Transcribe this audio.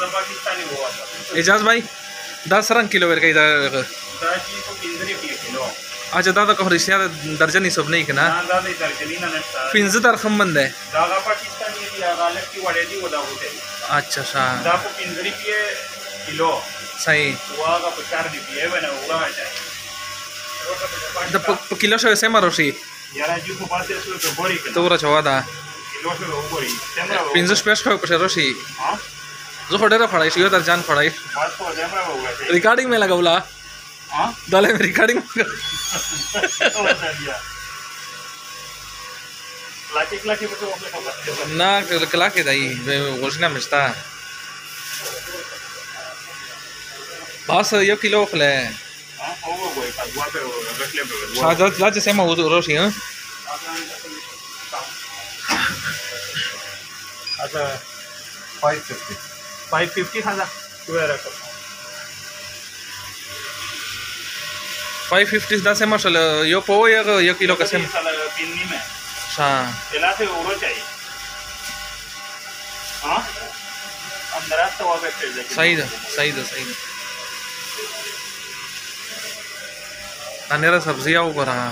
पाकिस्तानी वो आता एजाज भाई 10 रंग किलो वेर का इधर 10 जी को 15 रुपये किलो अच्छा दादा को रिश्या दर्जन ही सब नहीं कना ना दादा दर्जनी ना नस्ता 15 दरखम बंद है दागा पाकिस्तानी दी आगालक की वड़े दी वदा होते अच्छा सा दा को 15 रुपये किलो सही हुआ का 50 रुपये बना हुआ है द किलो से से मारोशी यार जी को पास से तो बोरी तो रा चवादा किलो से बोरी तेमरा 15 स्पेस को पे रोशी हां जो खोडेरा फड़ाई सी दर्जन फड़ाई बात तो तेमरा होगा रिकॉर्डिंग में लगा बोला हां दले में रिकॉर्डिंग लाके पे तो ना कला के दाई घोषणा में está बस यो किलो खले हां होगा कोई पदवा पे रख ले पे शायद लाज से मैं रोशी हां अच्छा 550 था तू है रखो 550 10 से मसल यो पो यो किलो का से पिन्नी में हां तेला से ओरो चाहिए हां अंदर तो वहां पे सही है अनेरा सब्जियां ऊपर हां